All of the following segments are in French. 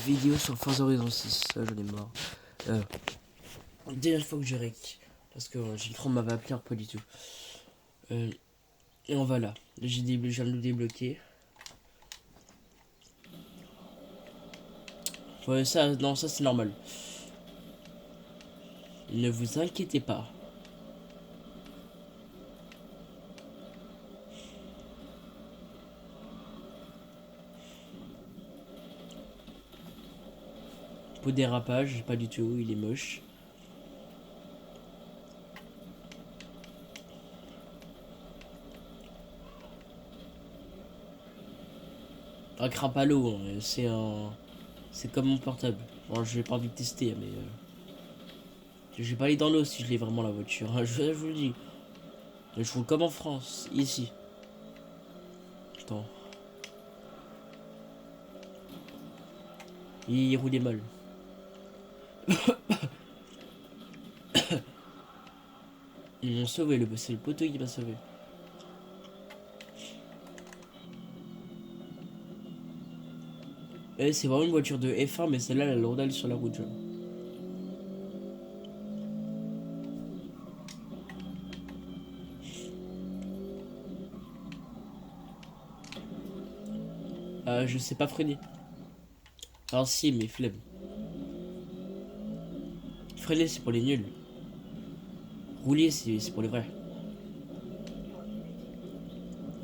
vidéo sur Forza Horizon 6. J'en ai marre. Dernière fois que je rec. Parce que Giltron m'avait appelé, pas du tout. Et on va là. Je viens de le débloquer. Ouais, ça, non, ça c'est normal. Ne vous inquiétez pas. Pour dérapage, pas du tout, il est moche. Un crappe à l'eau, hein, c'est comme mon portable. Bon, j'ai pas envie de tester, mais je vais pas aller dans l'eau si je l'ai vraiment la voiture. Je vous le dis. Je roule comme en France, ici. Attends. Il roulait mal. Ils m'ont sauvé, c'est le poteau qui m'a sauvé. C'est vraiment une voiture de F1, mais celle-là, elle rôdale sur la route. Genre. Je sais pas freiner. Alors si, mais flemme. Freiner, c'est pour les nuls. Rouler, c'est pour les vrais.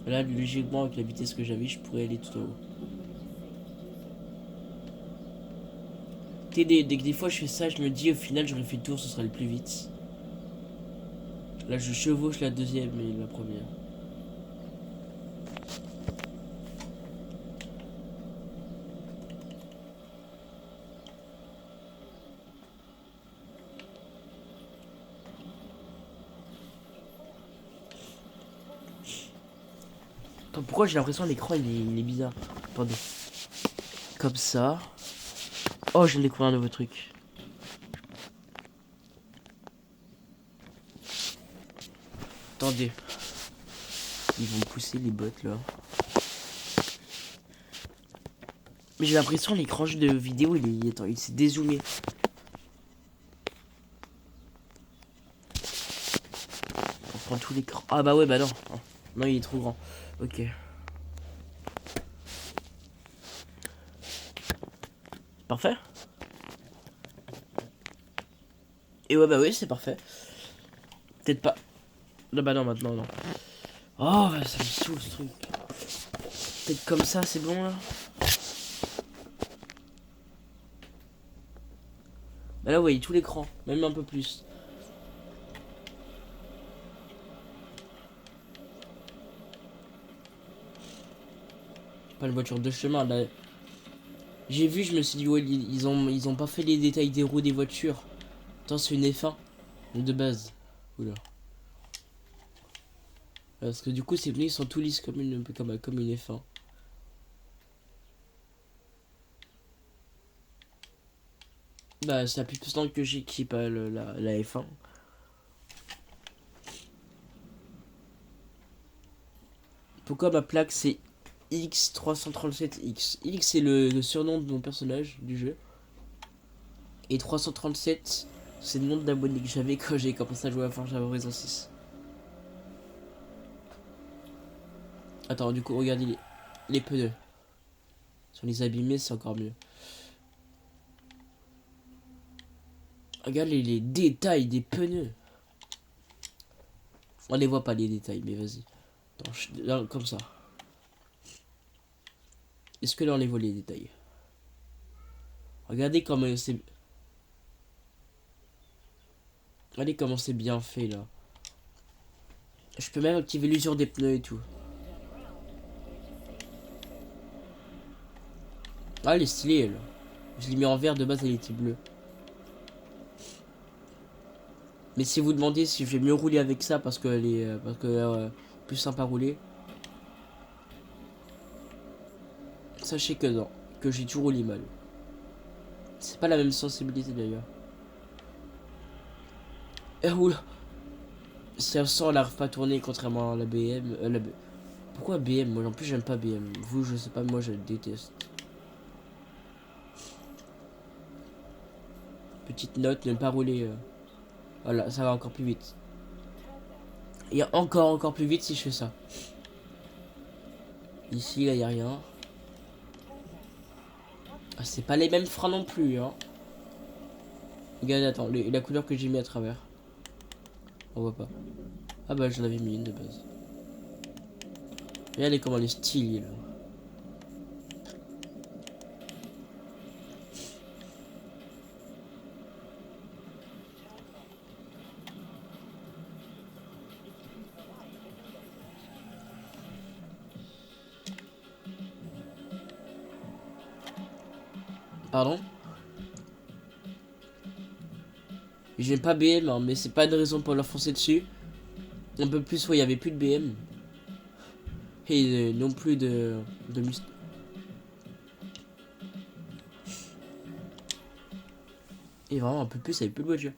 Là, logiquement, avec la vitesse que j'avais, je pourrais aller tout en haut. Des fois, je fais ça, je me dis, au final, j'aurais fait le tour, ce sera le plus vite. Là, je chevauche la deuxième et la première. Attends, pourquoi j'ai l'impression que l'écran il est bizarre. Attendez. Comme ça. Oh, je viens de découvrir un nouveau truc. Attendez. Ils vont me pousser les bottes là. Mais j'ai l'impression que l'écran de vidéo attends, il s'est dézoomé. On prend tout l'écran. Ah bah ouais, bah non. Non, il est trop grand. Ok. Parfait. Et ouais, bah oui, c'est parfait. Peut-être pas. Non, bah non, maintenant, non. Oh, ça me saoule ce truc. Peut-être comme ça, c'est bon là. Bah là, ouais, tout l'écran. Même un peu plus. Pas une voiture de chemin là. J'ai vu, je me suis dit, ouais, ils ont pas fait les détails des roues des voitures. Attends, c'est une F1 de base. Oula. Parce que du coup, ces pneus ils sont tout lisses comme comme une F1. Bah, c'est la plus puissante que j'ai qui pas la F1. Pourquoi ma plaque c'est X337X? X c'est le surnom de mon personnage du jeu. Et 337 c'est le nom d'abonné que j'avais quand j'ai commencé à jouer à Forza Horizon 6. Attends, du coup, regardez les pneus. Sur les abîmés, c'est encore mieux. Regarde les détails des pneus. On les voit pas les détails, mais vas-y. Là, comme ça. Est-ce que là on les voit les détails? Regardez comment c'est. Regardez comment c'est bien fait là. Je peux même activer l'usure des pneus et tout. Ah, elle est stylée elle. Je l'ai mis en vert, de base elle était bleue. Mais si vous demandez si je vais mieux rouler avec ça parce qu'elle est plus sympa à rouler, sachez que non, que j'ai toujours roulé mal. C'est pas la même sensibilité d'ailleurs. Oula. Ça sent elle n'arrive pas à tourner contrairement à la BM. Pourquoi BM? Moi en plus j'aime pas BM. Vous je sais pas, moi je déteste. petite note, ne pas rouler. Voilà, ça va encore plus vite. Et encore plus vite si je fais ça. Ici, là, il n'y a rien. Ah, c'est pas les mêmes freins non plus, hein. Regarde, attends, la couleur que j'ai mis à travers. On voit pas. Ah bah, j'en avais mis une de base. Regardez comment les styles, là. Pardon? J'aime pas BM, hein, mais c'est pas une raison pour leur foncer dessus. Un peu plus, ouais, il y avait plus de BM. Et non plus de Mustang. Et vraiment, un peu plus, il y avait plus de voiture.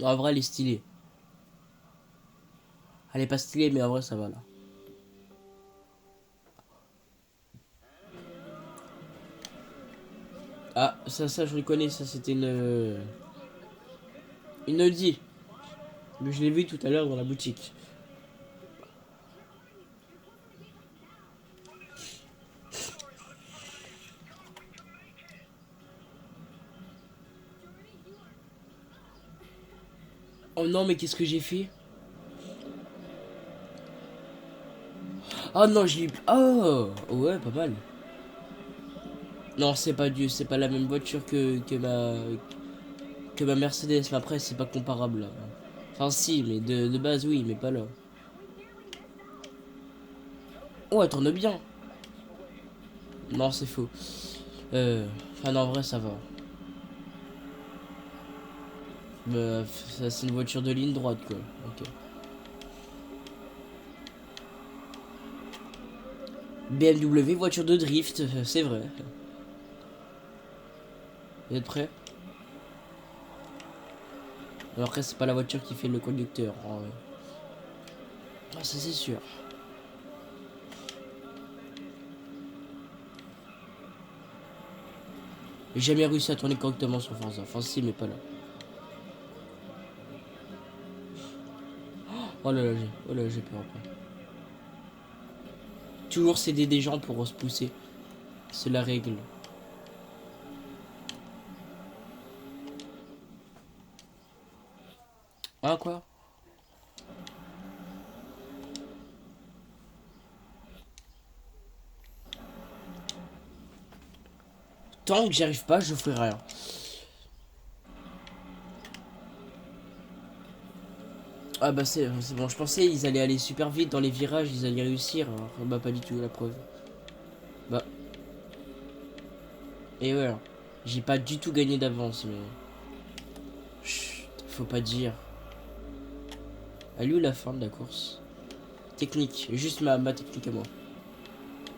En vrai, elle est stylée. Elle est pas stylée, mais en vrai, ça va là. Ah, ça, je le connais. Ça, c'était une Audi. Mais je l'ai vu tout à l'heure dans la boutique. Oh non, mais qu'est-ce que j'ai fait? Oh non, j'ai... Oh ouais, pas mal. Non, c'est pas la même voiture que ma Mercedes. Mais après, c'est pas comparable là. Enfin, si, mais de base, oui, mais pas là. Oh, elle tourne bien. Non, c'est faux. Enfin, non, en vrai, ça va. Ça, c'est une voiture de ligne droite, quoi. Ok. BMW, voiture de drift, c'est vrai. Vous êtes prêts? Alors après, c'est pas la voiture qui fait le conducteur. Ah, ça, c'est sûr. J'ai jamais réussi à tourner correctement sur Forza. Enfin, si, mais pas là. Oh là là, j'ai peur après. Toujours céder des gens pour se pousser. C'est la règle. Hein, quoi? Tant que j'y arrive pas, je ferai rien. Ah bah c'est bon, je pensais ils allaient aller super vite dans les virages, ils allaient réussir. Alors, bah pas du tout, la preuve. Bah, et ouais, alors, j'ai pas du tout gagné d'avance, mais... Chut, faut pas dire. Elle est où la fin de la course? Technique, juste ma technique à moi.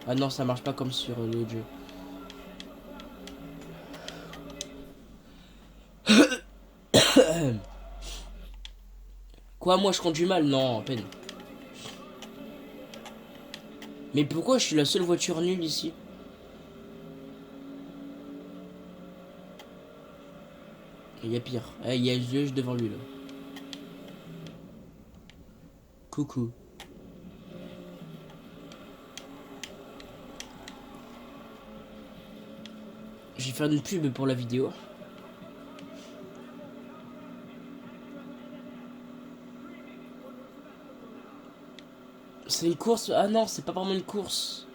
Ah non, ça marche pas comme sur le jeu. Quoi, moi je conduis mal? Non, à peine. Mais pourquoi je suis la seule voiture nulle ici? Il y a pire. Il y a le devant lui là. Coucou. Je vais faire une pub pour la vidéo. C'est une course? Ah non, c'est pas vraiment une course.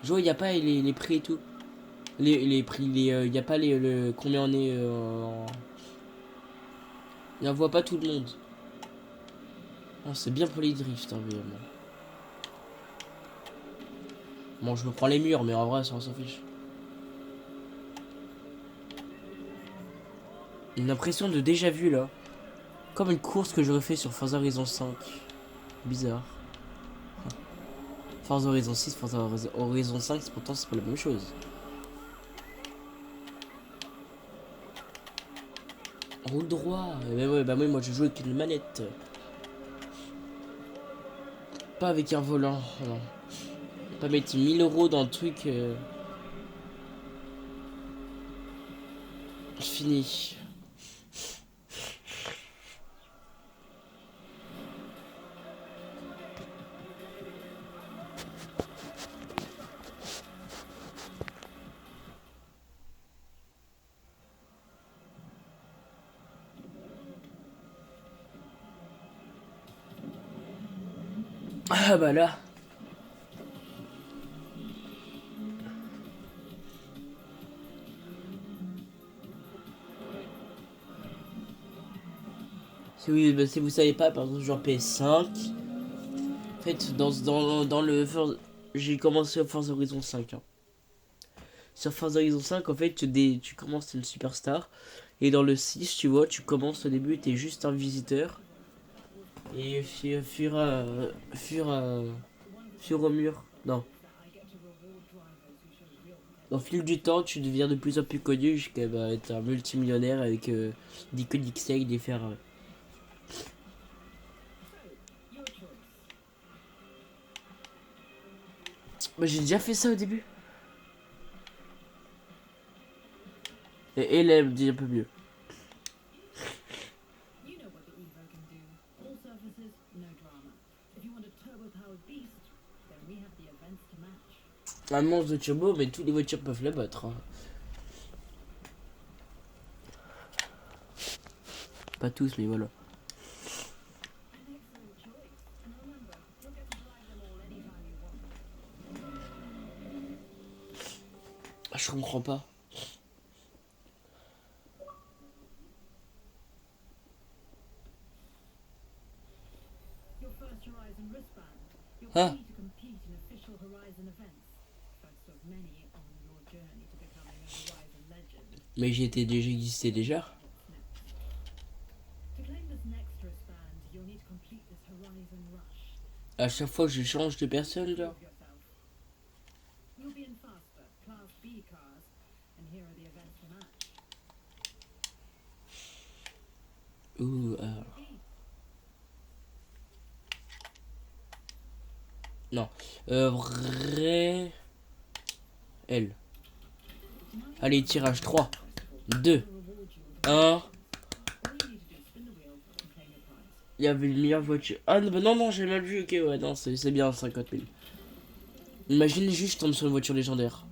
Je vois, il n'y a pas les prix et tout. Les prix, il n'y a pas combien on est Il voit pas tout le monde. Oh, c'est bien pour les drifts, hein, vraiment. Bon, je me prends les murs, mais en vrai, ça on s'en fiche. Une impression de déjà vu là. Comme une course que j'aurais fait sur Forza Horizon 5. Bizarre. Forza Horizon 6, Forza Horizon 5, pourtant c'est pas la même chose. Roule droit. Eh ben ouais, bah oui, moi je joue avec une manette. Pas avec un volant. Non. Pas mettre 1000 € dans le truc. Fini. Ah bah là. Si, oui, bah, si vous savez pas, par exemple, genre PS5. En fait, dans le. J'ai commencé au Forza Horizon 5. Hein. Sur Forza Horizon 5, en fait, tu commences, t'es une superstar. Et dans le 6, tu vois, tu commences au début, t'es juste un visiteur. Et fur au mur. Non. Au fil du temps, tu deviens de plus en plus connu jusqu'à être un multimillionnaire avec des codes XL, des Ferrari. Bah, j'ai déjà fait ça au début. Et elle, elle me dit un peu mieux. Un monstre de turbo, mais toutes les voitures peuvent la battre. Hein. Pas tous, mais voilà. Ah, je comprends pas. Hein? Mais j'étais déjà existé déjà. À chaque fois que je change de personne, genre. Ouh, non. Vrai. L. Allez, tirage 3, 2, 1. Il y avait une meilleure voiture. Ah non, bah non, non, j'ai mal vu. Ok, ouais, non, c'est bien 50 000. Imagine juste, je tombe sur une voiture légendaire.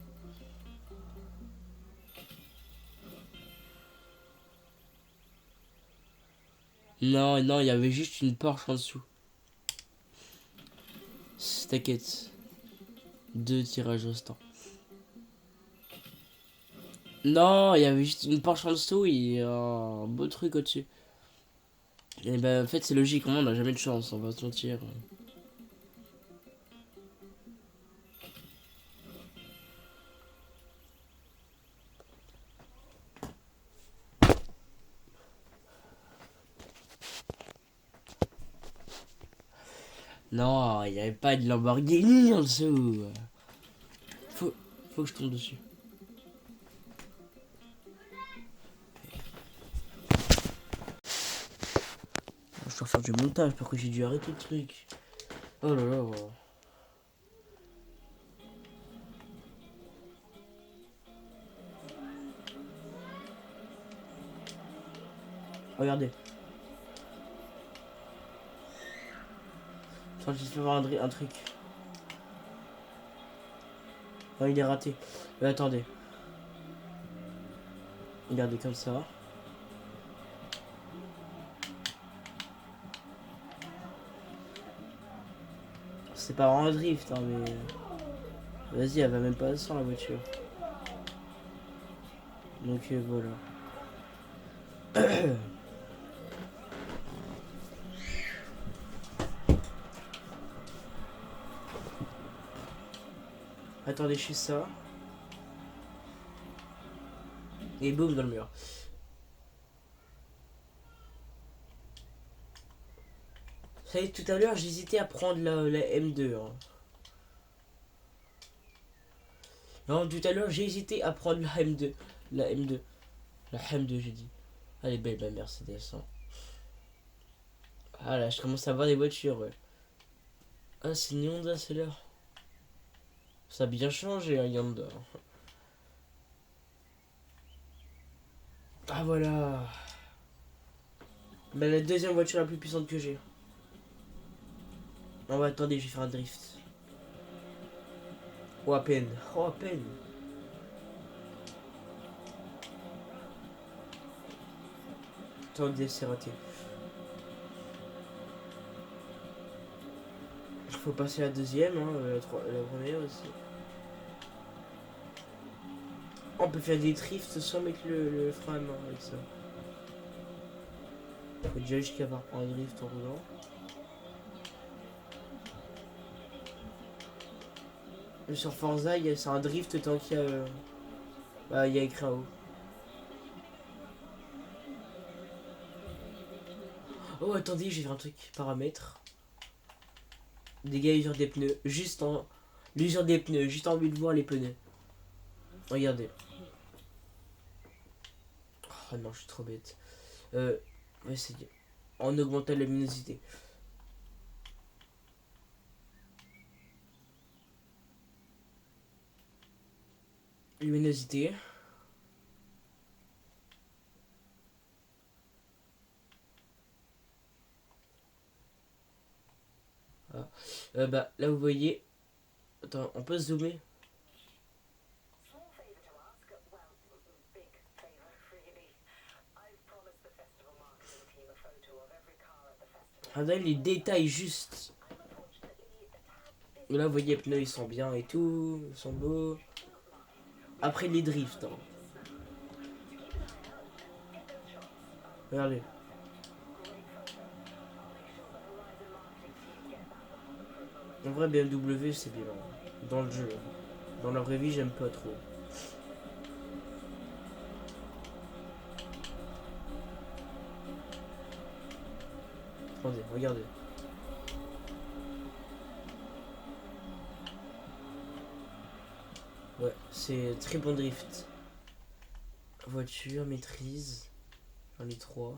Non, non, il y avait juste une Porsche en dessous. T'inquiète. 2 tirages au stand. Non, il y avait juste une Porsche en dessous et un beau truc au-dessus. Et ben, en fait, c'est logique, on n'a jamais de chance, on va se mentir. Non, il n'y avait pas de Lamborghini en dessous. Faut, faut que je tombe dessus. Je dois faire du montage parce que j'ai dû arrêter le truc. Oh là là. Regardez. Je vais faire un truc. Oh, il est raté. Mais attendez. Regardez comme ça. C'est pas vraiment un drift, hein, mais. Vas-y, elle va même pas sans la voiture. Donc voilà. Attendez, je fais ça. Et boum dans le mur. Vous savez, tout à l'heure, j'hésitais à prendre la M2. Hein. Non, tout à l'heure, j'ai hésité à prendre la M2. La M2. La M2, j'ai dit. Elle est belle, ma Mercedes. Hein. Ah là, je commence à voir des voitures, ouais. Ah, c'est une Honda, c'est là. Ça a bien changé, un Honda. Ah, voilà. Bah, la deuxième voiture la plus puissante que j'ai. Non, bah, attendez, je vais faire un drift. Oh, à peine. Oh, à peine. Attendez, c'est raté. Il faut passer la deuxième, hein, la première aussi. On peut faire des drifts sans mettre le frein à main avec ça. Faut déjà jusqu'à voir un drift en roulant. Sur Forza, c'est un drift tant qu'il y a. Bah, il y a écrit en haut. Oh, attendez, j'ai vu un truc. Paramètres. Dégâts usure des pneus. Juste en. L'usure des pneus. Juste envie de voir les pneus. Regardez. Oh non, je suis trop bête. Ouais, c'est en augmentant la luminosité. Luminosité. Ah. Bah, là, vous voyez. Attends, on peut zoomer. Regardez les détails juste. Là, vous voyez, les pneus, ils sont bien et tout. Ils sont beaux. Après les drifts. Hein. Regardez. En vrai, BMW, c'est bien. Dans le jeu. Dans la vraie vie, j'aime pas trop. Attendez, regardez. Ouais, c'est très bon drift. Voiture, maîtrise. J'en ai 3.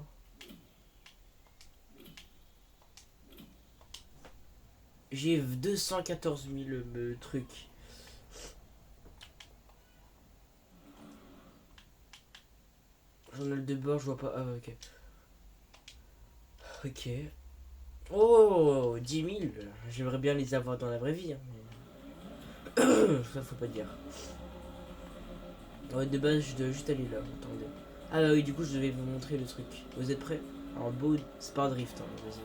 J'ai 214 000 trucs. Journal de bord, je vois pas. Ah, ok. Ok. Oh, 10 000. J'aimerais bien les avoir dans la vraie vie. Hein, mais... ça, faut pas dire. Ouais, de base, je dois juste aller là. Attendez. Ah, bah oui, du coup, je devais vous montrer le truc. Vous êtes prêts? Alors, beau, c'est pas un drift. Hein, vas-y.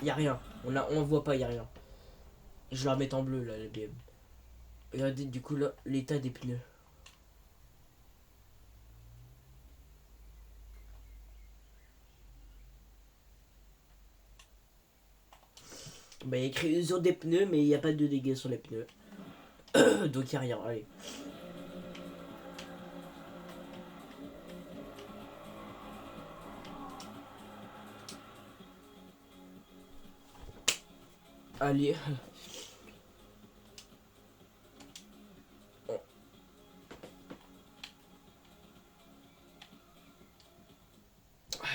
Y'a rien. On voit pas, y'a rien. Je vais la remettre en bleu là, la BM. Regardez du coup là, l'état des pneus. Bah, il y a écrit usure des pneus, mais il n'y a pas de dégâts sur les pneus. Donc il n'y a rien. Allez. Allez.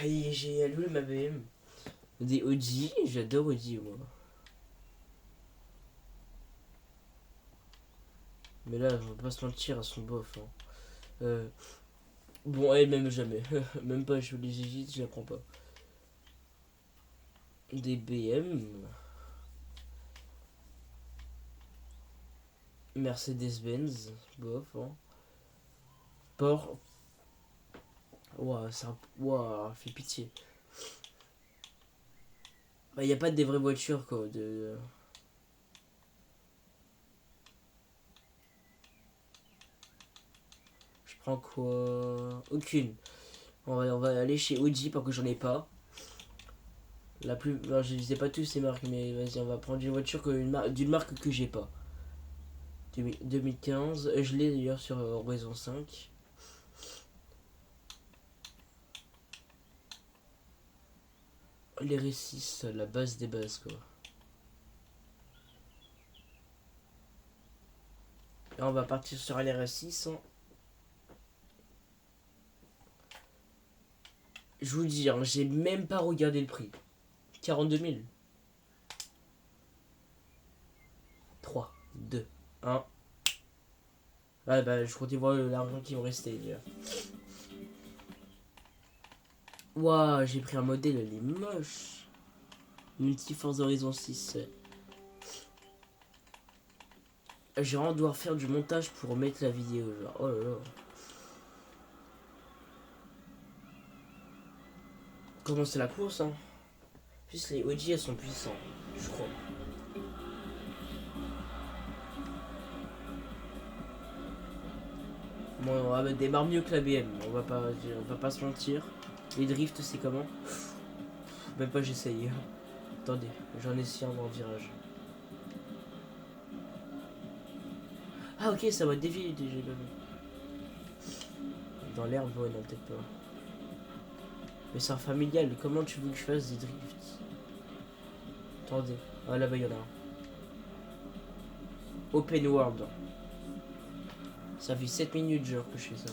Allez, j'ai alloué ma BM. Des Audi, j'adore Audi moi. Mais là, on va pas se mentir, elles sont bof. Hein. Bon, elle même jamais. Même pas, je les hésite, je la prends pas. Des BM. Mercedes-Benz, bof. Hein. Port. Ouah, c'est un. Ouah, fait pitié. Bah, y a pas des vraies voitures quoi. Je prends quoi? Aucune. On va aller chez Audi parce que j'en ai pas. La plus. Non, je disais pas tous ces marques, mais vas-y, on va prendre une voiture d'une marque que j'ai pas. 2015. Je l'ai d'ailleurs sur Horizon 5. Les R6, la base des bases quoi. Et on va partir sur LRS6. Hein. Je vous dis, hein, j'ai même pas regardé le prix. 42 000. 3, 2, 1. Ouais, bah, je comptais voir l'argent qui me restait. Waouh, j'ai pris un modèle, elle est moche. Multi-Force Horizon 6. Je vais vraiment devoir faire du montage pour mettre la vidéo. Genre. Oh là là. Comment c'est la course, hein. En plus, les OG, elles sont puissants, je crois. Bon, on va démarrer mieux que la BM, on va pas se mentir. Les drifts, c'est comment? Même pas j'essaye. Attendez, j'en ai si un dans le virage. Ah ok, ça va dévier déjà. Dans l'herbe, ouais, non, peut-être pas. Mais c'est un familial, comment tu veux que je fasse des drifts? Attendez, ah là-bas il y en a un. Open World. Ça fait 7 minutes genre que je fais ça.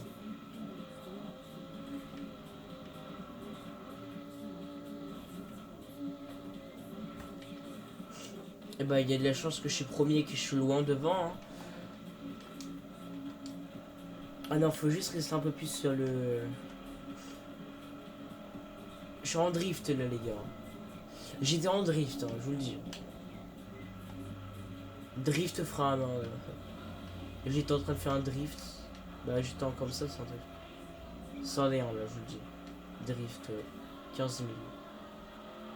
Et bah il y a de la chance que je suis premier et que je suis loin devant. Hein. Ah non, faut juste rester un peu plus sur le... Je suis en drift là les gars. J'étais en drift, hein, je vous le dis. Drift frame. Hein. J'étais en train de faire un drift. Bah j'étais en comme ça, sans drift. 101 là, je vous le dis. Drift, 15 000.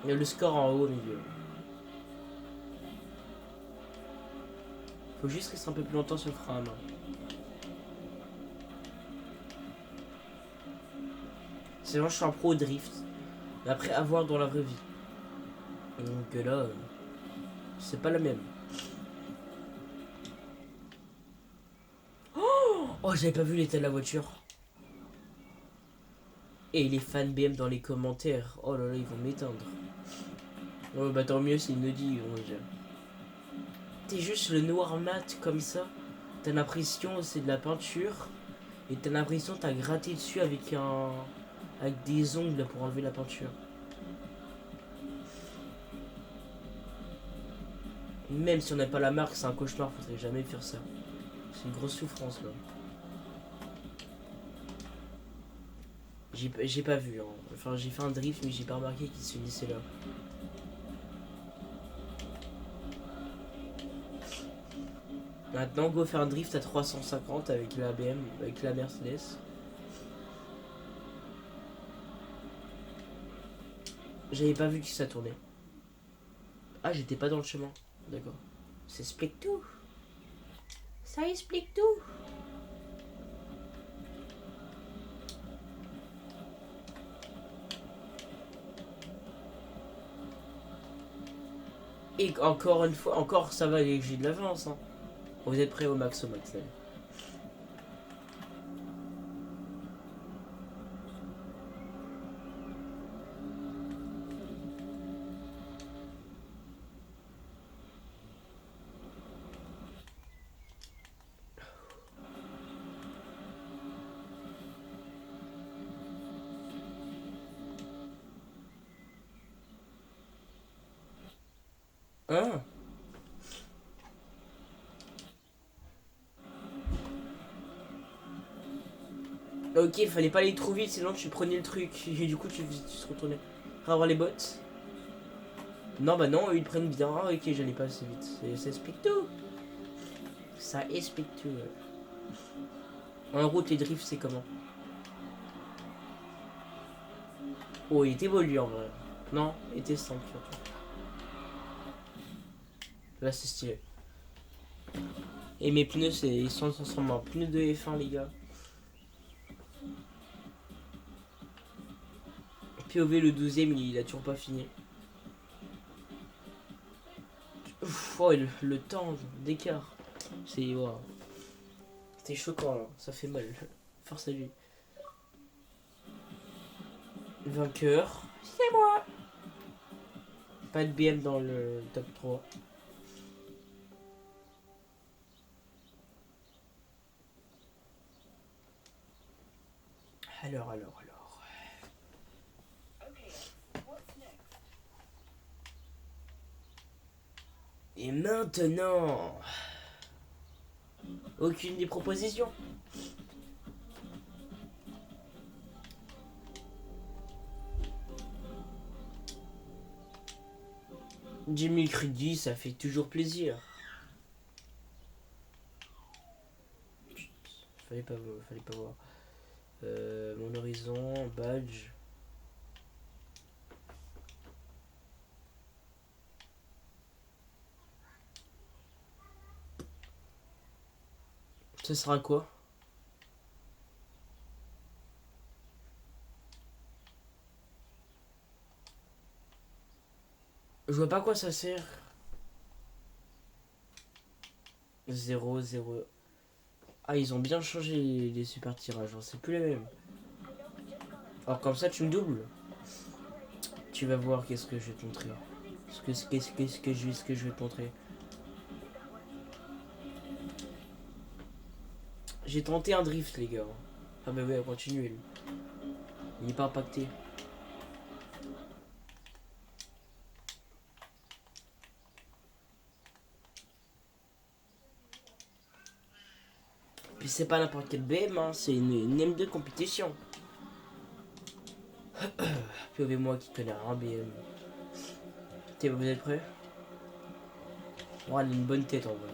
Il y a le score en haut au milieu. Faut juste rester un peu plus longtemps sur le frame. C'est vrai, je suis un pro au drift. Mais après, avoir dans la vraie vie. Donc là, c'est pas la même. Oh, j'avais pas vu l'état de la voiture. Et les fans BM dans les commentaires. Oh là là, ils vont m'éteindre. Oh bah tant mieux, c'est une Audi, on va dire. T'es juste le noir mat comme ça. T'as l'impression c'est de la peinture. Et t'as l'impression t'as gratté dessus avec un... avec des ongles pour enlever la peinture. Même si on n'a pas la marque, c'est un cauchemar, faudrait jamais faire ça. C'est une grosse souffrance là. J'ai pas vu, hein. Enfin j'ai fait un drift mais j'ai pas remarqué qu'il se finissait là. Maintenant go faire un drift à 350 avec la BM, avec la Mercedes. J'avais pas vu que ça tournait. Ah j'étais pas dans le chemin. D'accord. Ça explique tout. Ça explique tout. Et encore une fois, encore ça va, j'ai de l'avance. Hein. Vous êtes prêts au max là. Hein. Ok, fallait pas aller trop vite, sinon tu prenais le truc. Et du coup, tu te retournais. Avoir les bottes. Non, bah non, eux, ils prennent bien. Ah, ok, j'allais pas assez vite. Ça explique tout. Ça explique tout. En route, les drifts, c'est comment? Oh, il était beau lui en vrai. Non, il était simple surtout. Là, c'est stylé. Et mes pneus, ils sont transformés en pneus de F1, les gars. POV le 12ème, il a toujours pas fini. Ouf, oh, le temps d'écart. C'est. Wow. C'était choquant là, ça fait mal. Force à lui. Vainqueur, c'est moi. Pas de BM dans le top 3. Alors. Et maintenant, aucune des propositions. Jimmy crédits, ça fait toujours plaisir. Fallait pas voir. Mon horizon, badge. Ce sera quoi? Je vois pas à quoi ça sert. 0, 0. Ah, ils ont bien changé les super tirages, hein. C'est plus les mêmes. Alors comme ça, tu me doubles. Tu vas voir qu'est-ce que je vais te montrer. Qu'est-ce que je vais te montrer. J'ai tenté un drift, les gars. Ah bah ouais, continuez. Il n'est pas impacté. Puis c'est pas n'importe quelle BM, hein, c'est une M2 compétition. Puis moi qui connais un BM. Vous êtes prêts? Oh, elle a une bonne tête en vrai.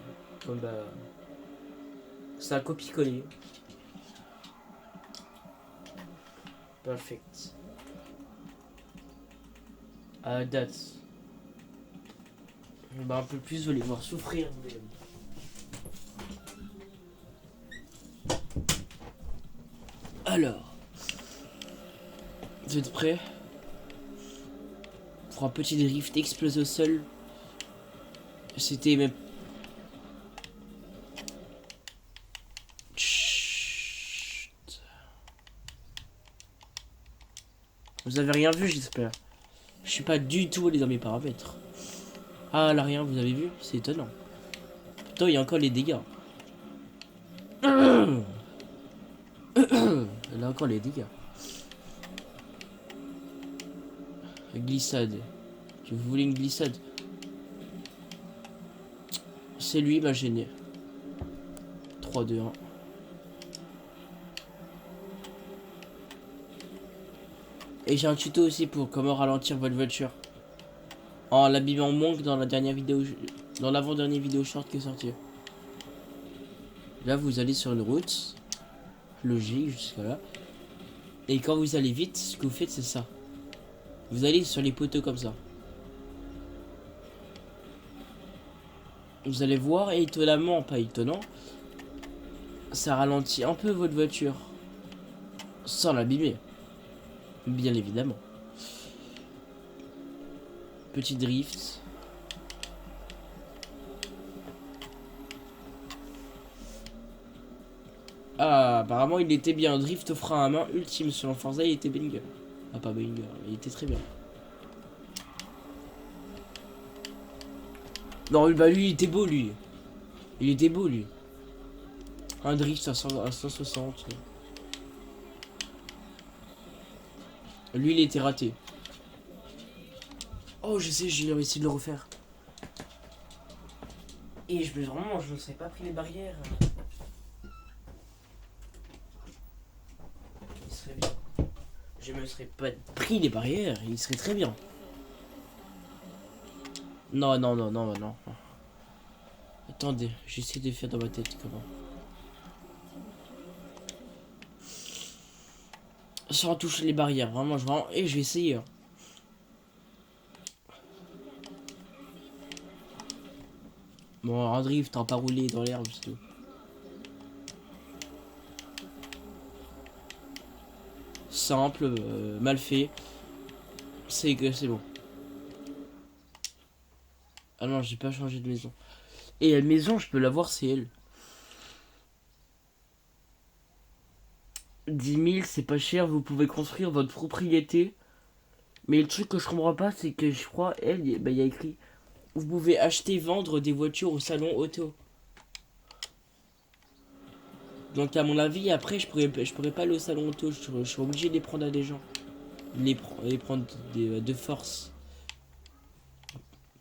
Bon, bah, c'est un copier-coller. Perfect. Date. Bah, un peu plus, vous allez voir souffrir. Mais... Alors, vous êtes prêts? Pour un petit drift explosé au sol. C'était même... Chut. Vous avez rien vu, j'espère. Je suis pas du tout allé dans mes paramètres. Ah là, rien, vous avez vu? C'est étonnant. Pourtant, il y a encore les dégâts. Là encore les dégâts. Glissade. Si vous voulez une glissade. C'est lui, m'a gêné. 3, 2, 1. Et j'ai un tuto aussi pour comment ralentir votre voiture. En l'abîmant moins que dans la dernière vidéo. Dans l'avant-dernière vidéo short qui est sortie. Là, vous allez sur une route. Logique, jusqu'à là. Et quand vous allez vite, ce que vous faites, c'est ça. Vous allez sur les poteaux comme ça. Vous allez voir, et étonnamment, pas étonnant, ça ralentit un peu votre voiture. Sans l'abîmer. Bien évidemment. Petit drift. Ah, apparemment il était bien. Drift au frein à main ultime selon Forza, il était banger. Ah, pas banger, il était très bien. Non, bah lui, il était beau, lui. Il était beau, lui. Un drift à 160. Lui, il était raté. Oh, je sais, j'ai essayé de le refaire. Et je me serais pas pris les barrières. Il serait bien. Je me serais pas pris les barrières, il serait très bien. Non. Attendez, j'essaie de faire dans ma tête comment. Sans toucher les barrières, vraiment, et je vais essayer. Bon, un drift, t'as pas roulé dans l'herbe, c'est tout. Simple, mal fait. C'est bon. Ah non, j'ai pas changé de maison. Et la maison, je peux la voir, c'est elle. 10 000, c'est pas cher, vous pouvez construire votre propriété. Mais le truc que je comprends pas, c'est que je crois, elle, il y a écrit: vous pouvez acheter, vendre des voitures au salon auto. Donc à mon avis, après, je pourrais pas aller au salon auto. Je serais obligé de les prendre à des gens. Les prendre de force.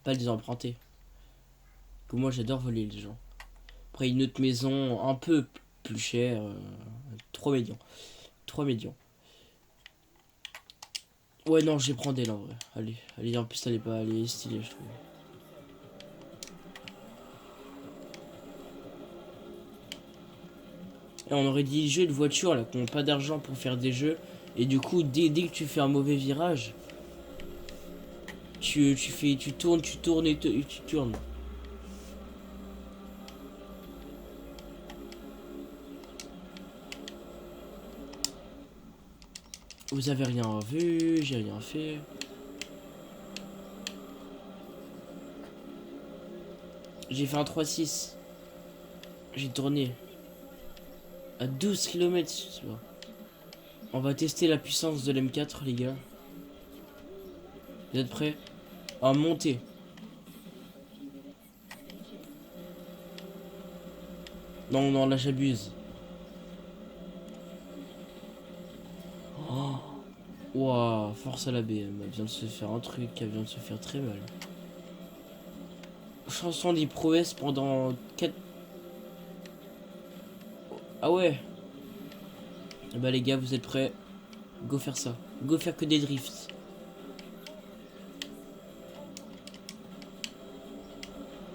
Pas les emprunter. Que moi, j'adore voler les gens. Après, une autre maison un peu plus chère. 3 millions. 3 millions. Ouais, non, je vais prendre elle en vrai. Allez, allez, en plus, elle est pas, elle est stylée, je trouve. Et on aurait dit des jeux de voiture là, qui n'ont pas d'argent pour faire des jeux. Et du coup, dès que tu fais un mauvais virage, tu tournes et tu tournes. Vous avez rien vu, j'ai rien fait. J'ai fait un 3-6. J'ai tourné à 12 km. On va tester la puissance de l'M4, les gars. Vous êtes prêts? À monter. Non, non, là j'abuse. Oh. Ouah, force à la BM. Elle vient de se faire un truc, elle vient de se faire très mal. Chanson des prouesses pendant 4. Ah ouais. Bah les gars, vous êtes prêts? Go faire ça. Go faire que des drifts.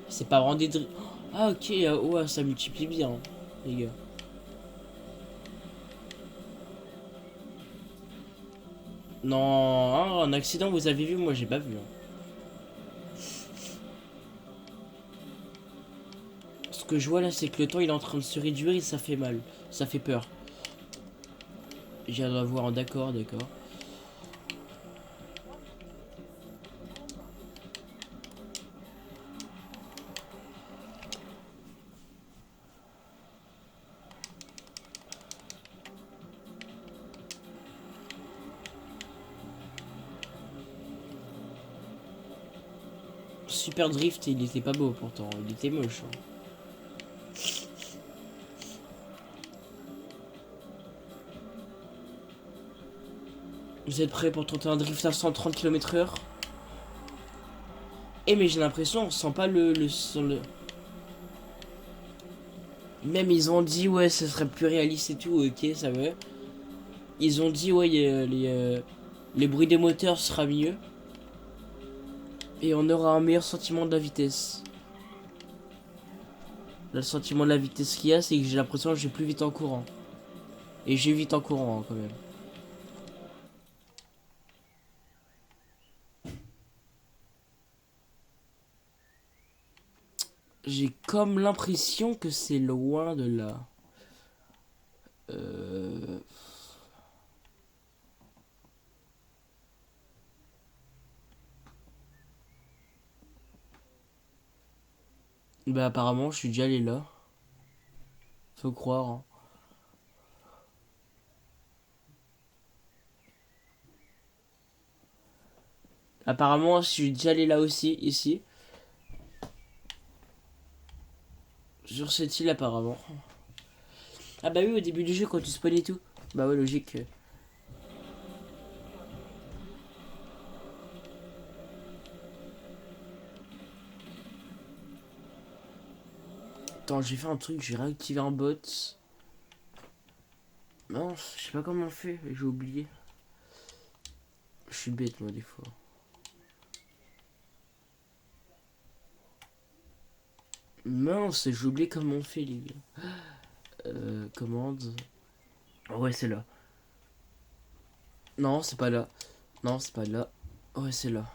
C'est pas vraiment des drifts. Ah ok, ouais, ça multiplie bien, hein, les gars. Non, hein, un accident, vous avez vu? Moi, j'ai pas vu, hein. Ce que je vois là, c'est que le temps il est en train de se réduire et ça fait mal. Ça fait peur. J'ai hâte d'avoir, d'accord, d'accord. Super Drift, il était pas beau pourtant, il était moche, hein. Vous êtes prêts pour tenter un drift à 130 km/h? Eh mais j'ai l'impression on sent pas le. Même ils ont dit ouais ce serait plus réaliste et tout, ok ça va. Ils ont dit ouais les bruits des moteurs sera mieux. Et on aura un meilleur sentiment de la vitesse. Le sentiment de la vitesse qu'il y a, c'est que j'ai l'impression que je vais plus vite en courant. Et j'ai vite en courant hein, quand même. J'ai comme l'impression que c'est loin de là. Euh... Bah apparemment je suis déjà allé là. Faut croire, hein. Apparemment je suis déjà allé là aussi, ici. Sur cette île apparemment. Ah bah oui au début du jeu quand tu spawn et tout. Bah ouais logique. Attends j'ai fait un truc, j'ai réactivé un bot. Non, je sais pas comment on fait, j'ai oublié. Je suis bête moi des fois. Mince, j'ai oublié comment on fait les gars. Commande. Ouais c'est là. Non c'est pas là. Non c'est pas là. Ouais c'est là.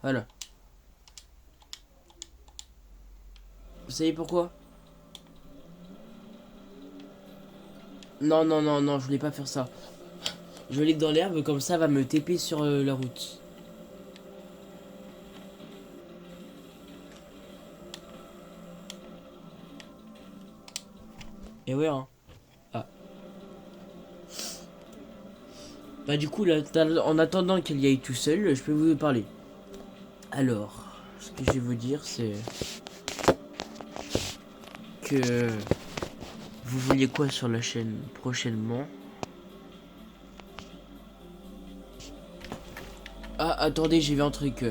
Voilà. Vous savez pourquoi? Non non non non, je voulais pas faire ça. Je voulais que dans l'herbe comme ça va me TP sur la route. Et ouais hein. Ah. Bah du coup là, en attendant qu'il y aille tout seul, je peux vous parler. Alors, ce que je vais vous dire c'est... que vous vouliez quoi sur la chaîne prochainement. Ah, attendez, j'ai vu un truc.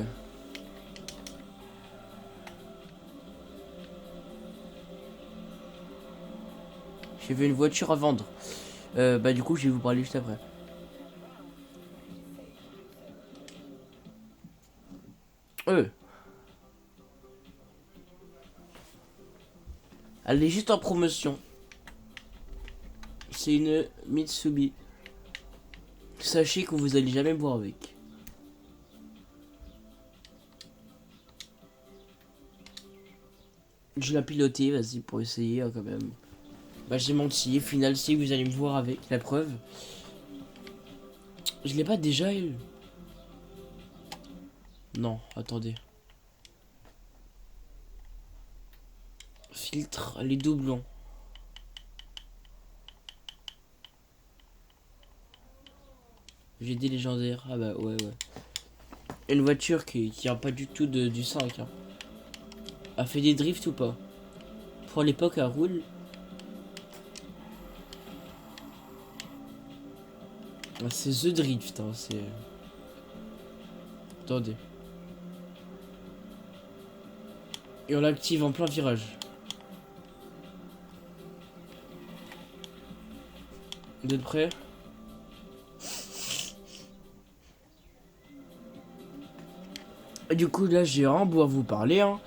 J'ai vu une voiture à vendre. Bah du coup, je vais vous parler juste après. Elle est juste en promotion. C'est une Mitsubishi. Sachez que vous allez jamais boire avec. Je l'ai piloté, vas-y, pour essayer quand même. Bah j'ai menti, final si vous allez me voir avec, la preuve. Je l'ai pas déjà eu. Non, attendez. Filtre, les doublons. J'ai des légendaires. Ah bah ouais. Une voiture qui a pas du tout du 5. Hein. A fait des drifts ou pas? Pour l'époque, elle roule. Ah, c'est The Drift. Hein, c'est... Attendez. Et on l'active en plein virage. Vous êtes prêts? Du coup, là, j'ai un bout à vous parler. Hein.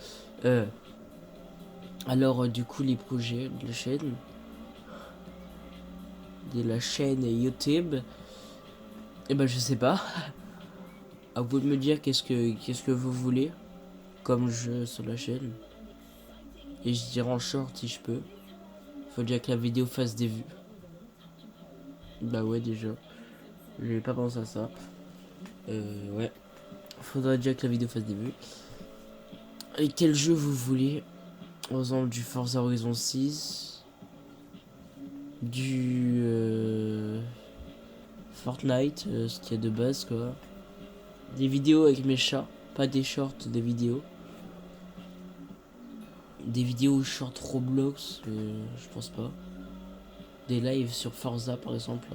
Alors, du coup, les projets de la chaîne. De la chaîne YouTube. Eh ben, je sais pas. À vous de me dire qu'est-ce que vous voulez comme jeu sur la chaîne. Et je dirais en short si je peux. Faut déjà que la vidéo fasse des vues. Bah ouais, déjà. J'avais pas pensé à ça. Ouais. Faudrait déjà que la vidéo fasse des vues. Et quel jeu vous voulez? Par exemple du Forza Horizon 6. Du Fortnite, ce qu'il y a de base quoi. Des vidéos avec mes chats. Pas des shorts, des vidéos. Des vidéos short Roblox, je pense pas. Des lives sur Forza par exemple.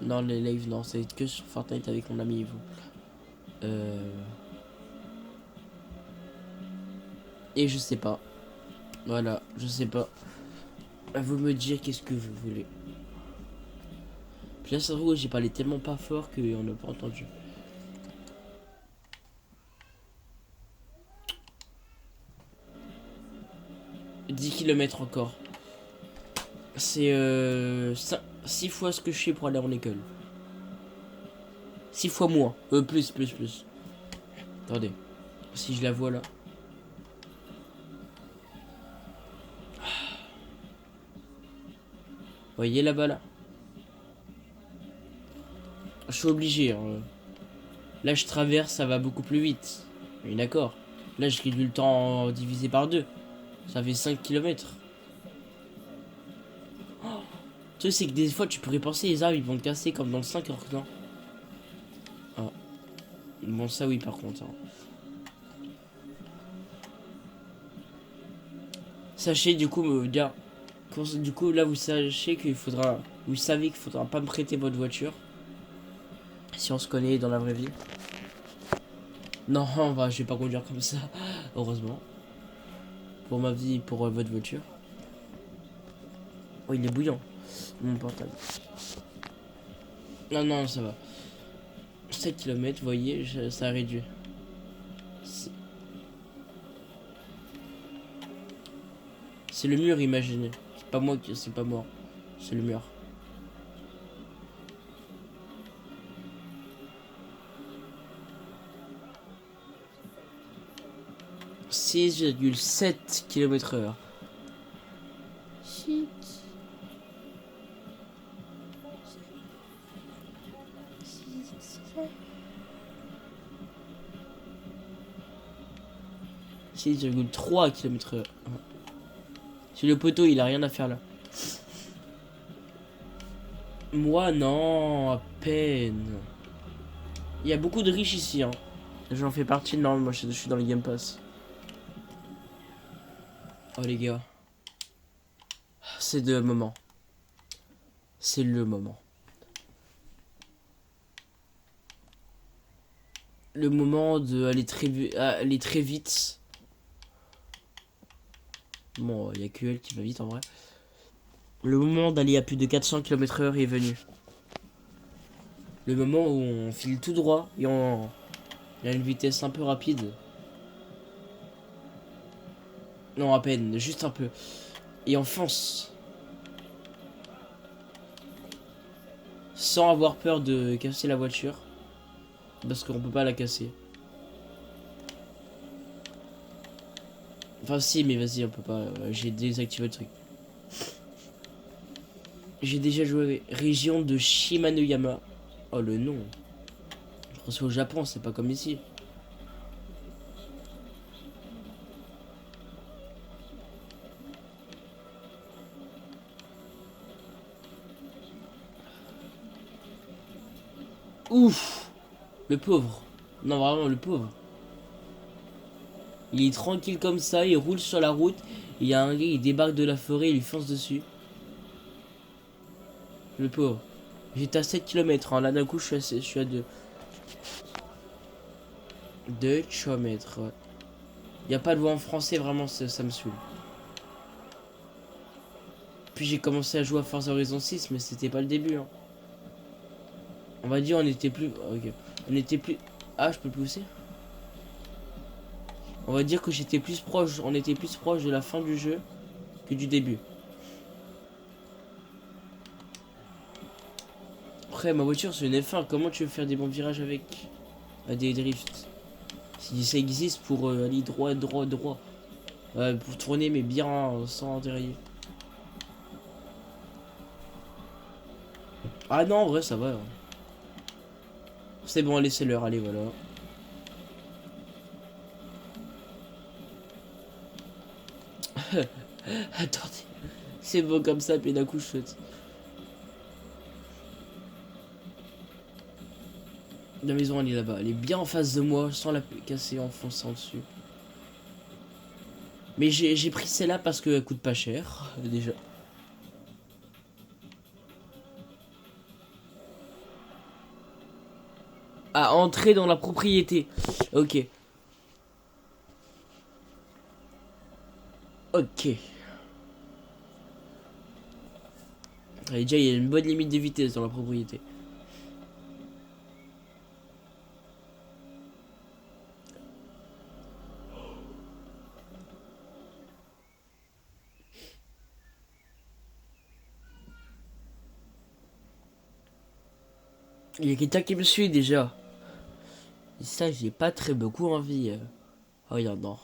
Non, les lives, non, c'est que sur Fortnite avec mon ami Evo. Et je sais pas. Voilà, je sais pas. À vous de me dire qu'est-ce que vous voulez. Puis là, c'est vrai, j'ai parlé tellement pas fort qu'on n'a pas entendu. « 10 km encore. C'est 6 fois ce que je fais pour aller en école. 6 fois moins. Plus. Attendez. Si je la vois là. Voyez là-bas là. Je suis obligé. Hein. Là je traverse, ça va beaucoup plus vite. Oui d'accord. Là je réduis le temps divisé par 2. Ça fait 5 km. Oh. Tu sais c'est que des fois tu pourrais penser les arbres ils vont te casser comme dans le 5 heures non. Ah. Bon ça oui par contre. Hein. Sachez du coup me dire. Du coup là vous sachez qu'il faudra. Vous savez qu'il faudra pas me prêter votre voiture. Si on se connaît dans la vraie vie. Non, je vais pas conduire comme ça, heureusement. Pour ma vie, pour votre voiture. Oh, il est bouillant, mon portable. Non, ça va. 7 km, vous voyez, ça a réduit. C'est le mur, imaginez. C'est pas moi qui, c'est pas moi. C'est le mur. « 6,7 km/h. » Shit. « 6,3 km/h. » Si le poteau, il a rien à faire là. Moi, non, à peine. Il y a beaucoup de riches ici. Hein. J'en fais partie. Non, moi, je suis dans les Game Pass. Oh, les gars. c'est le moment. C'est le moment. Le moment de aller très vite. Bon, il y a que elle qui va vite en vrai. Le moment d'aller à plus de 400 km/h est venu. Le moment où on file tout droit et on a une vitesse un peu rapide. Non, à peine, juste un peu. Et on fonce. Sans avoir peur de casser la voiture. Parce qu'on peut pas la casser. Enfin si, mais vas-y, on peut pas. J'ai désactivé le truc. J'ai déjà joué région de Shimanoyama. Oh le nom. Je pense qu'au Japon, c'est pas comme ici. Ouf. Le pauvre. Non, vraiment, le pauvre. Il est tranquille comme ça, il roule sur la route. Il y a un gars, il débarque de la forêt, il lui fonce dessus. Le pauvre. J'étais à 7 km, hein. Là d'un coup je suis à 2. 2 km. Ouais. Y a pas de voix en français, vraiment ça me saoule. Puis j'ai commencé à jouer à Forza Horizon 6, mais c'était pas le début. Hein. On va dire on était plus... Ok. On était plus... Ah, je peux pousser. On va dire que j'étais plus proche, on était plus proche de la fin du jeu que du début. Après ma voiture c'est une F1, comment tu veux faire des bons virages avec des drifts? Si ça existe pour aller droit, droit, droit. Pour tourner mais bien sans dérailler. Ah non, en vrai ça va. Hein. C'est bon, allez, c'est l'heure, allez, voilà. Attendez, c'est beau comme ça, puis d'un coup je saute. La maison elle est là-bas, elle est bien en face de moi, sans la casser en fonçant dessus. Mais j'ai pris celle-là parce qu'elle coûte pas cher, déjà. À entrer dans la propriété. Ok. Ok. Allez, déjà, il y a une bonne limite de vitesse dans la propriété. Il y a quelqu'un qui me suit déjà. Et ça, j'ai pas très beaucoup envie. Oh, il y en a.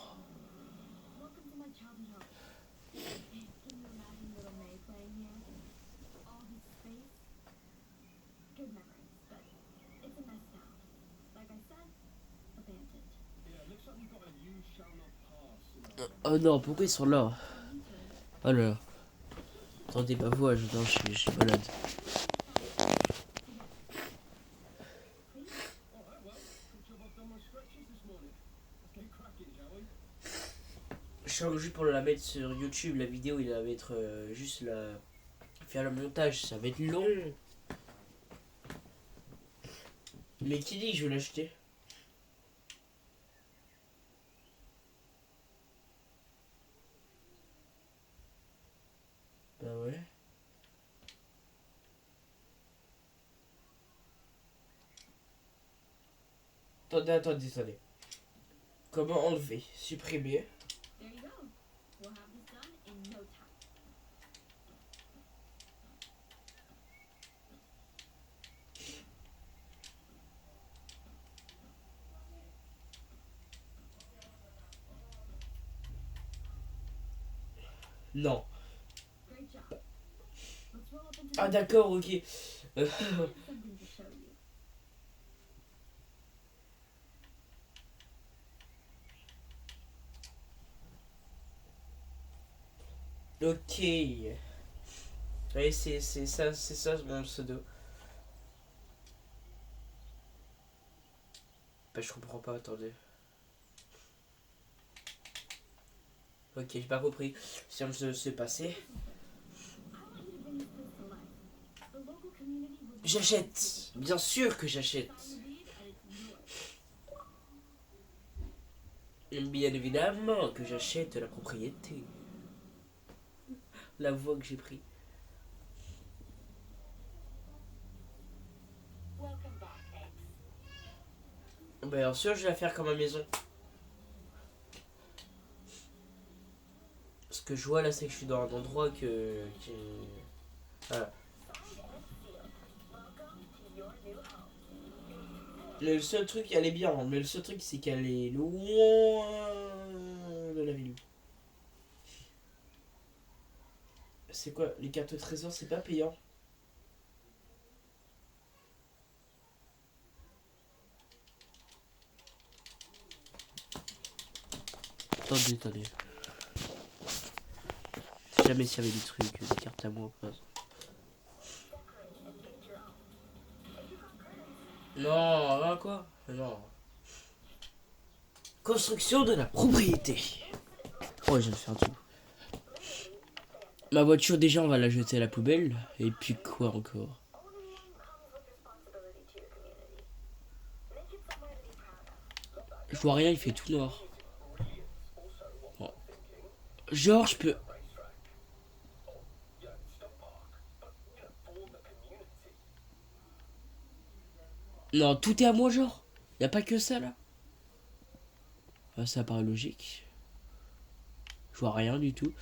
Oh non, pourquoi ils sont là? Oh là là. Attendez ma voix, je suis malade. Je suis obligé pour la mettre sur YouTube, la vidéo, il va mettre juste la... faire le montage, ça va être long. Mais qui dit que je vais l'acheter? Bah ouais. Attendez. Comment enlever? Supprimer. Non. Ah d'accord, ok. Euh, ok. Ouais, c'est ça mon pseudo. Bah je comprends pas, attendez. Ok, j'ai pas compris. Si on se passé. J'achète. Bien sûr que j'achète. Bien évidemment que j'achète la propriété. La voie que j'ai pris. Bien sûr, je vais la faire comme ma maison. Ce que je vois là, c'est que je suis dans un endroit qui... Voilà. Mais le seul truc, elle est bien, hein, mais le seul truc, c'est qu'elle est loin de la ville. C'est quoi? Les cartes au trésor, c'est pas payant. Attendez. Si jamais s'il y avait des trucs, des cartes à moi, pas. Non, hein, quoi? Non. Construction de la propriété. Oh, je viens de faire tout. Ma voiture, déjà, on va la jeter à la poubelle. Et puis quoi encore? Je vois rien, il fait tout noir. Bon. Genre, je peux... Non, tout est à moi, genre. Y a pas que ça, là. Ah, ça paraît logique. Je vois rien du tout.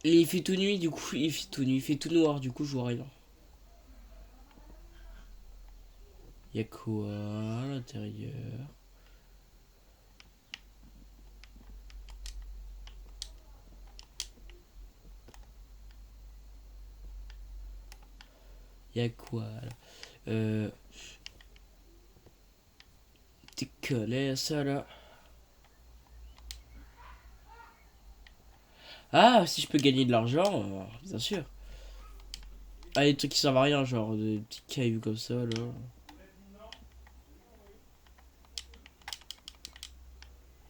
Et il fait tout nuit, du coup, il fait tout nuit. Il fait tout noir, du coup, je vois rien. Y'a quoi à l'intérieur? Y'a quoi là? Tu connais ça là? Ah, si je peux gagner de l'argent, bien sûr. Ah, des trucs qui servent à rien, genre des petits cailloux comme ça là.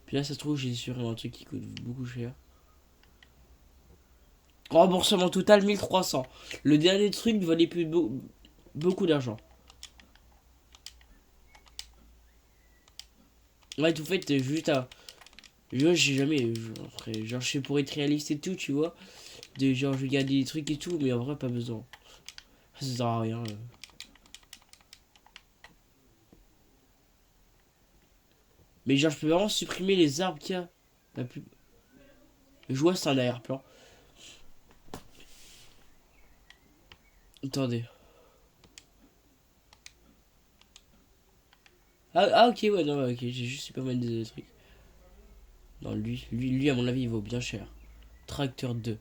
Puis là, ça se trouve, j'ai sur un truc qui coûte beaucoup cher. Remboursement total 1300. Le dernier truc valait plus beaucoup d'argent. Ouais, tout fait, juste à. J'ai jamais. Genre, je sais pour être réaliste et tout, tu vois. Genre, je vais garder des trucs et tout, mais en vrai, pas besoin. Ça sert à rien. Mais genre, je peux vraiment supprimer les arbres qu'il y a. La plus... Je vois, c'est un arrière-plan. Attendez. Ok, ouais, non, ok, j'ai juste pas mal de trucs. Non, lui, à mon avis, il vaut bien cher. Tracteur 2.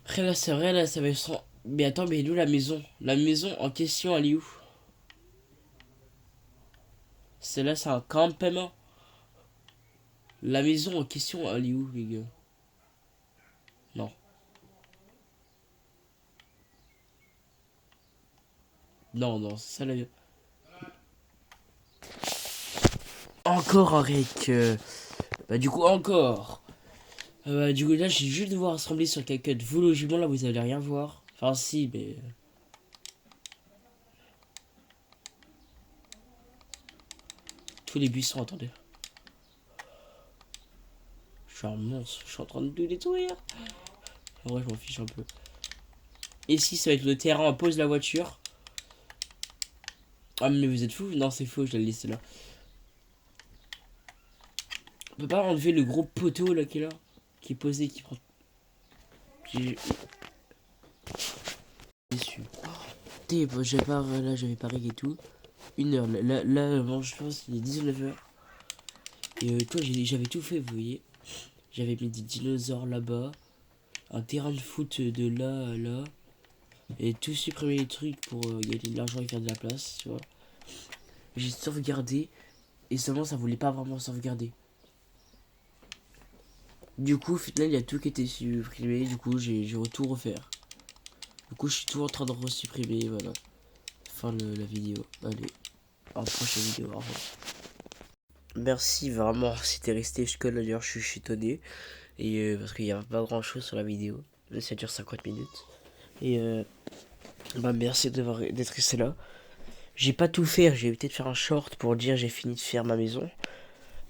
Après, là, c'est vrai, là, ça va être... Mais attends, mais nous, la maison? La maison en question, elle est où? Celle-là, c'est un campement. La maison en question, elle est où, les gars? Non. Non, c'est ça, la... Encore avec... Bah, du coup, encore. Du coup, là, j'ai juste devoir assembler sur quelqu'un de vos logements. Là, vous allez rien voir. Enfin, si, mais... Tous les buissons, attendez. Je suis un monstre. Je suis en train de tout détruire. En vrai, je m'en fiche un peu. Ici, ça va être le terrain. On pose la voiture. Ah, mais vous êtes fous? Non, c'est faux. Je l'ai laissé là. On peut pas enlever le gros poteau là qui est là? Qui est posé, qui prend... J'ai... Déçu. J'avais pas... Là, j'avais parié et tout. 1 heure. Là, je pense qu'il est 19h. Et toi, j'avais tout fait, vous voyez. J'avais mis des dinosaures là-bas. Un terrain de foot de là à là. Et tout supprimer les trucs pour gagner de l'argent et faire de la place, tu vois. J'ai sauvegardé. Et seulement, ça voulait pas vraiment sauvegarder. Du coup, au final, il y a tout qui était supprimé. Du coup, j'ai tout refaire. Du coup, je suis tout en train de resupprimer. Voilà. Fin de la vidéo. Allez. en prochaine vidéo. Au revoir. Merci vraiment si t'es resté jusque-là, d'ailleurs je suis étonné. Et parce qu'il n'y a pas grand chose sur la vidéo. Ça dure 50 minutes. Et bah merci d'être resté là. J'ai pas tout fait, j'ai peut-être faire un short pour dire j'ai fini de faire ma maison.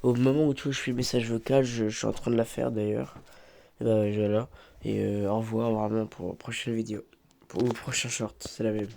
Au moment où tu vois, je fais le message vocal, je suis en train de la faire d'ailleurs. Et bah voilà. Et au revoir vraiment pour la prochaine vidéo. Pour le prochain short, c'est la même.